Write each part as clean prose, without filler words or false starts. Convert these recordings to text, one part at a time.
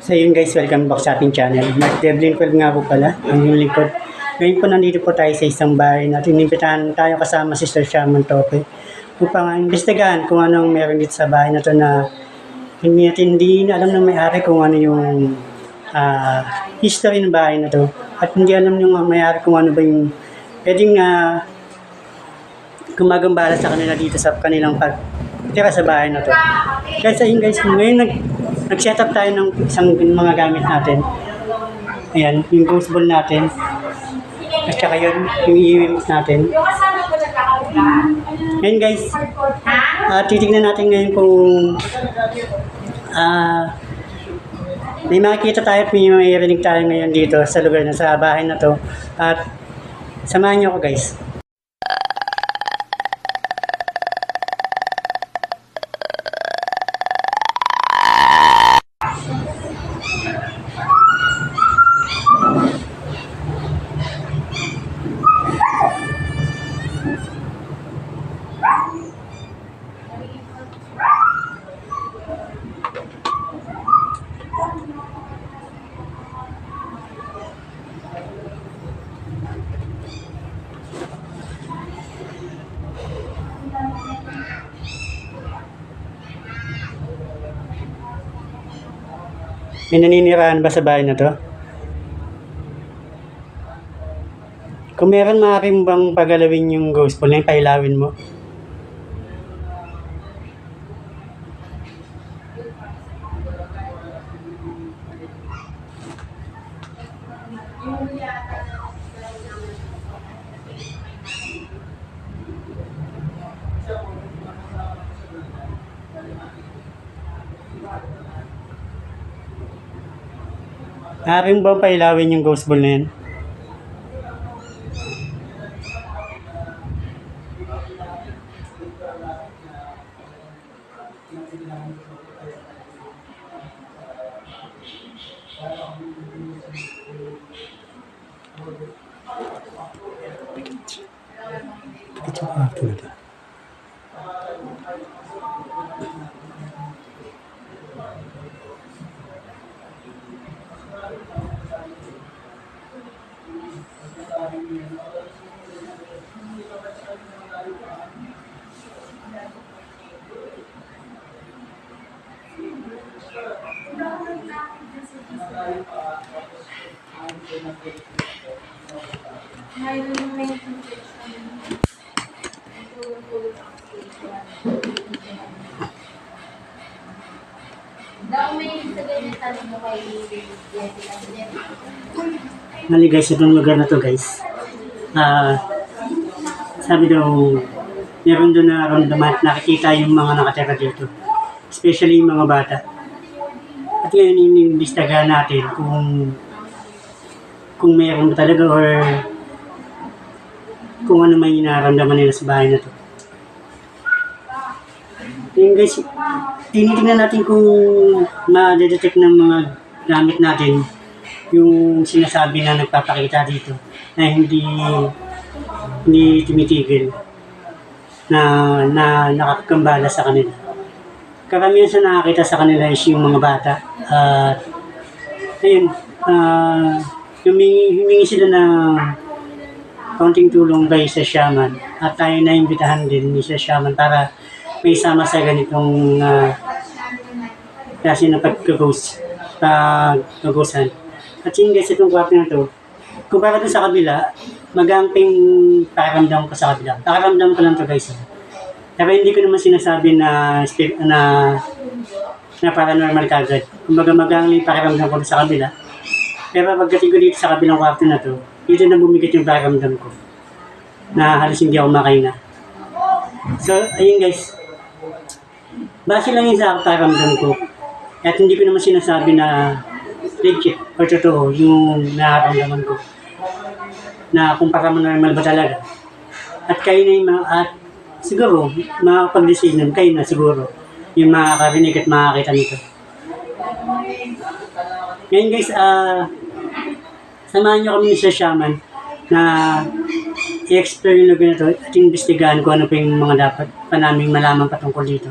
So yun guys, welcome back sa ating channel. Mark Devlin 12 nga po pala, ang yung lingkod. Ngayon po nandito po tayo sa isang bahay natin. Inimbitahan tayo kasama si Sir Shaman Tope upang imbestigahan kung anong meron dito sa bahay na to na hindi na alam ng may-ari kung ano yung history ng bahay na to. At hindi alam yung may-ari kung ano ba yung pwedeng gumagambala sa kanila dito sa kanilang pagtira sa bahay na to. Guys, ayun guys, ngayon nag-set up tayo ng isang mga gamit natin. Ayan, yung ghost ball natin. At saka yun, yung i-wheels natin. Ngayon guys, titignan natin ngayon kung may makikita tayo at may maririnig tayo ngayon dito sa lugar na sa bahay na to. At samahan niyo ako guys. May naninirahan ba sa bahay na to? Kung meron, maaari mo bang pagalawin yung ghost ball na yung pailawin mo? Maaari mo bang pailawin yung ghost ball na yan? Mali guys, itong lugar na to guys. Sabi daw, meron doon na ramdaman at nakikita yung mga nakatira dito. Especially yung mga bata. At ngayon inimbestigahan natin kung meron ba talaga or kung ano may nararamdaman nila sa bahay na to. Ngayon guys, tinitingnan natin kung ma-detect ng mga gamit natin yung sinasabi na nagpapakita dito na hindi tumitigil na nakakagambala sa kanila. Karamihan sa nakakita sa kanila is yung mga bata. Ayun, humingi sila ng kaunting tulong kay sa shaman at tayo na imbitahan din ni sa shaman para may sama sa ganitong klase ng pag-ghost-an. At yun guys, itong kwarto na to, kumpara doon sa kabila, mag-amping pakiramdam ko sa kabila. Pakiramdam ko lang to guys. Pero hindi ko naman sinasabi na paranormal kagad. Kumbaga mag-amping pakiramdam ko sa kabila. Pero pagdating ko dito sa kabilang kwarto na to, dito na bumigit yung pakiramdam ko. Na halos hindi ako makaina. So, ayun guys. Base lang yun sa pakiramdam ko. At hindi ko naman sinasabi na legit o totoo yung nararamdaman ko na kung paranormal ba talaga. At kayo na yung siguro makapag-decision kayo na siguro yung makakarinig at makakita nito. Ngayon guys, samahan nyo kami sa shaman na i-explore yung lugar na ito at imbestigahan ko ano pa yung mga dapat pa naming malaman patungkol dito.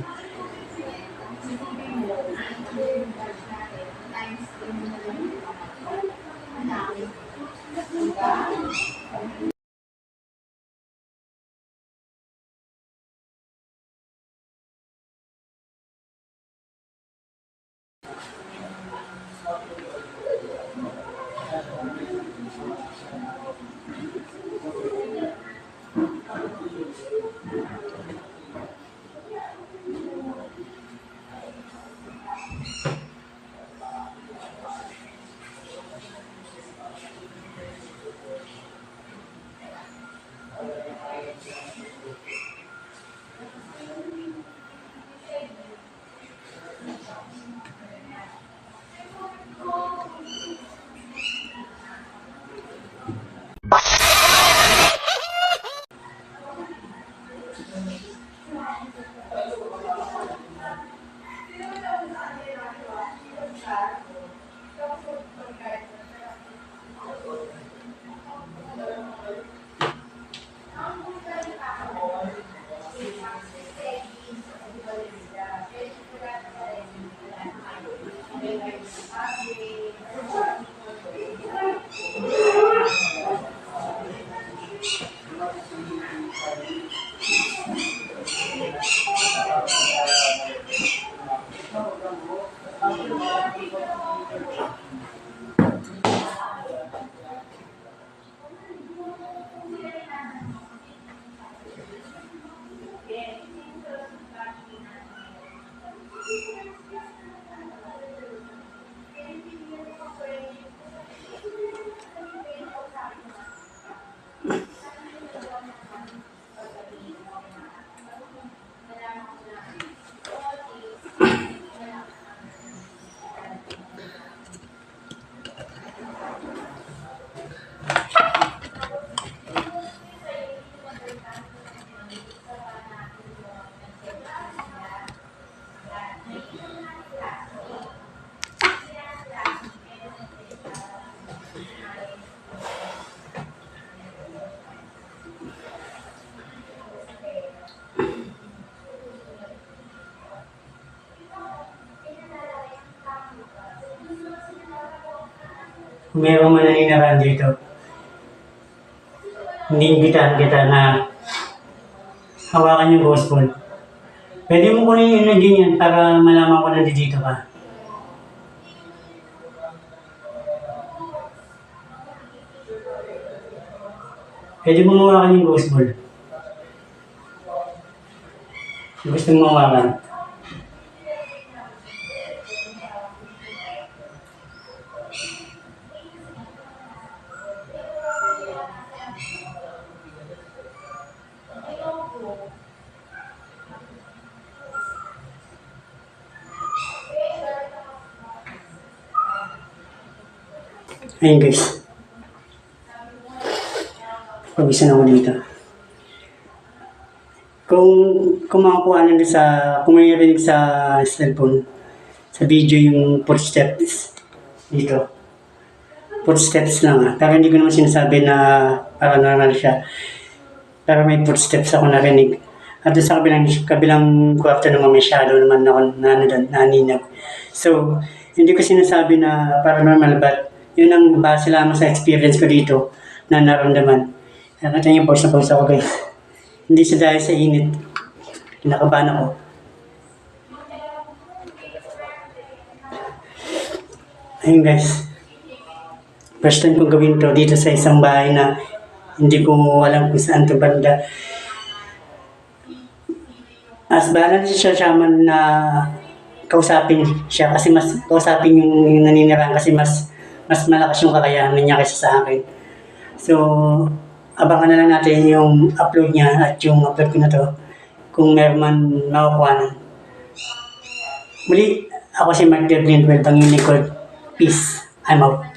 Kung mayroong maninirahan dito, hindi imbitahan kita na hawakan yung ghost ball. Pwede mo kunin yung energy niyan para malaman ko na dito ka. Pwede mo hawakan yung ghost ball. Gusto mo hawakan. Ayun guys. Pagisan ako dito. Kung makakuha na kung may narinig sa cellphone, sa video yung footsteps dito. Footsteps lang pero hindi ko naman sinasabi na paranormal siya. Pero may footsteps ako narinig. At sa kabilang kwarto naman may shadow naman ako naninag. So, hindi ko sinasabi na paranormal but yun ang base lamang sa experience ko dito na naramdaman. Nakita niyo, pause na pause ako guys. Hindi sa dahil sa init. Kinakabahan ako. Ayun guys. First time kong gawin to dito sa isang bahay na hindi ko alam kung saan to banda. As bahala na siya shaman na kausapin siya kasi mas kausapin yung naninirahan kasi mas malakas yung kakayahan niya kaysa sa akin. So, abangan na lang natin yung upload niya at yung upload ko na to kung meron man makukuha na. Muli, ako si Mark Devlin, well, Bangin Nicole. Peace. I'm out.